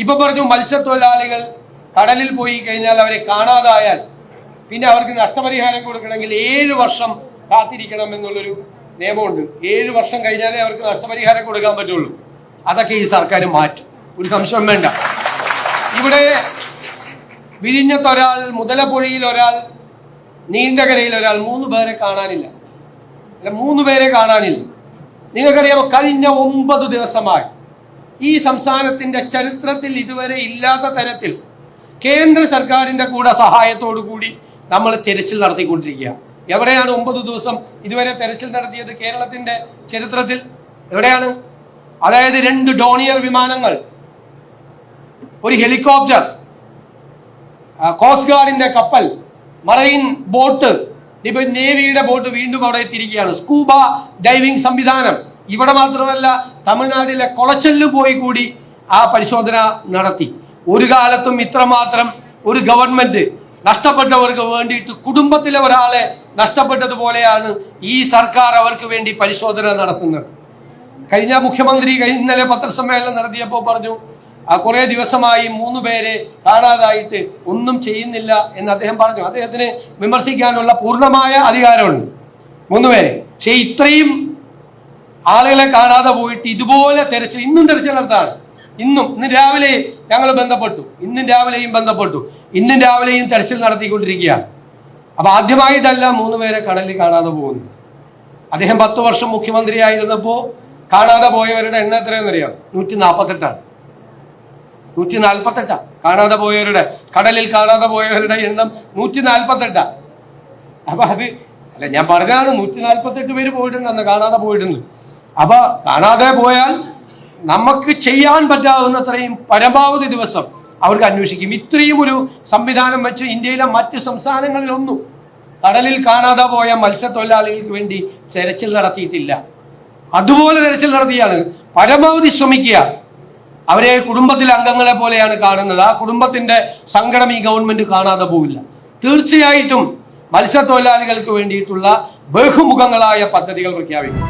ഇപ്പൊ പറഞ്ഞു മത്സ്യത്തൊഴിലാളികൾ കടലിൽ പോയി കഴിഞ്ഞാൽ അവരെ കാണാതായാൽ പിന്നെ അവർക്ക് നഷ്ടപരിഹാരം കൊടുക്കണമെങ്കിൽ 7 വർഷം കാത്തിരിക്കണം എന്നുള്ളൊരു നിയമമുണ്ട്. 7 വർഷം കഴിഞ്ഞാലേ അവർക്ക് നഷ്ടപരിഹാരം കൊടുക്കാൻ പറ്റുള്ളൂ. അതൊക്കെ ഈ സർക്കാർ മാറ്റും, ഒരു സംശയം വേണ്ട. ഇവിടെ വിഴിഞ്ഞത്ത് ഒരാൾ, മുതലപ്പുഴയിൽ ഒരാൾ, നീണ്ടകരയിൽ ഒരാൾ, 3 പേരെ കാണാനില്ല. അല്ല, 3 പേരെ കാണാനില്ല. നിങ്ങൾക്കറിയാമോ, കഴിഞ്ഞ 9 ദിവസമായി ഈ സംസ്ഥാനത്തിന്റെ ചരിത്രത്തിൽ ഇതുവരെ ഇല്ലാത്ത തരത്തിൽ കേന്ദ്ര സർക്കാരിന്റെ കൂടെ സഹായത്തോടു കൂടി നമ്മൾ തെരച്ചിൽ നടത്തിക്കൊണ്ടിരിക്കുക. എവിടെയാണ് 9 ദിവസം ഇതുവരെ തെരച്ചിൽ നടത്തിയത് കേരളത്തിന്റെ ചരിത്രത്തിൽ? എവിടെയാണ്? അതായത് 2 ഡോണിയർ വിമാനങ്ങൾ, ഒരു ഹെലികോപ്റ്റർ, കോസ്റ്റ് ഗാർഡിന്റെ കപ്പൽ, മറൈൻ ബോട്ട്, ഇപ്പൊ നേവിയുടെ ബോട്ട് വീണ്ടും അവിടെ എത്തിയിരിക്കുകയാണ്. സ്കൂബ ഡൈവിംഗ് സംവിധാനം. ഇവിടെ മാത്രമല്ല, തമിഴ്നാട്ടിലെ കൊളച്ചലിൽ പോയി കൂടി ആ പരിശോധന നടത്തി. ഒരു കാലത്തും ഇത്രമാത്രം ഒരു ഗവൺമെന്റ് നഷ്ടപ്പെട്ടവർക്ക് വേണ്ടിയിട്ട് കുടുംബത്തിലെ ഒരാളെ നഷ്ടപ്പെട്ടതുപോലെയാണ് ഈ സർക്കാർ അവർക്ക് വേണ്ടി പരിശോധന നടത്തുന്നത്. കഴിഞ്ഞ മുഖ്യമന്ത്രി ഇന്നലെ പത്രസമ്മേളനം നടത്തിയപ്പോൾ പറഞ്ഞു, കുറെ ദിവസമായി 3 പേരെ കാണാതായിട്ട് ഒന്നും ചെയ്യുന്നില്ല എന്ന് അദ്ദേഹം പറഞ്ഞു. അദ്ദേഹത്തിന് വിമർശിക്കാനുള്ള പൂർണ്ണമായ അധികാരമുണ്ട്, 3 പേരെ. പക്ഷേ ഇത്രയും ആളുകളെ കാണാതെ പോയിട്ട് ഇതുപോലെ തെരച്ചിൽ, ഇന്നും തെരച്ചിൽ നടത്താണ്. ഇന്ന് രാവിലെ ഞങ്ങൾ ബന്ധപ്പെട്ടു, ഇന്നും രാവിലെയും തെരച്ചിൽ നടത്തിക്കൊണ്ടിരിക്കുകയാണ്. അപ്പൊ ആദ്യമായിട്ടല്ല 3 പേരെ കടലിൽ കാണാതെ പോകുന്നത്. അദ്ദേഹം 10 വർഷം മുഖ്യമന്ത്രി ആയിരുന്നപ്പോ കാണാതെ പോയവരുടെ എണ്ണം എത്രയെന്നറിയാം? 148. 148 കാണാതെ പോയവരുടെ, കടലിൽ കാണാതെ പോയവരുടെ എണ്ണം 148. അപ്പൊ അത് അല്ല, ഞാൻ പറഞ്ഞതാണ്, 148 പേര് പോയിട്ടുണ്ട്, അന്ന് കാണാതെ പോയിട്ടുണ്ട്. അപ്പൊ കാണാതെ പോയാൽ നമുക്ക് ചെയ്യാൻ പറ്റാവുന്നത്രയും പരമാവധി ദിവസം അവർക്ക് അന്വേഷിക്കും. ഇത്രയും ഒരു സംവിധാനം വെച്ച് ഇന്ത്യയിലെ മറ്റ് സംസ്ഥാനങ്ങളിലൊന്നും കടലിൽ കാണാതെ പോയ മത്സ്യത്തൊഴിലാളികൾക്ക് വേണ്ടി തെരച്ചിൽ നടത്തിയിട്ടില്ല. അതുപോലെ തെരച്ചിൽ നടത്തിയാണ്. പരമാവധി ശ്രമിക്കുക. അവരെ കുടുംബത്തിലെ അംഗങ്ങളെ പോലെയാണ് കാണുന്നത്. ആ കുടുംബത്തിന്റെ സങ്കടം ഈ ഗവൺമെന്റ് കാണാതെ പോവില്ല. തീർച്ചയായിട്ടും മത്സ്യത്തൊഴിലാളികൾക്ക് വേണ്ടിയിട്ടുള്ള ബഹുമുഖങ്ങളായ പദ്ധതികൾ പ്രഖ്യാപിക്കും.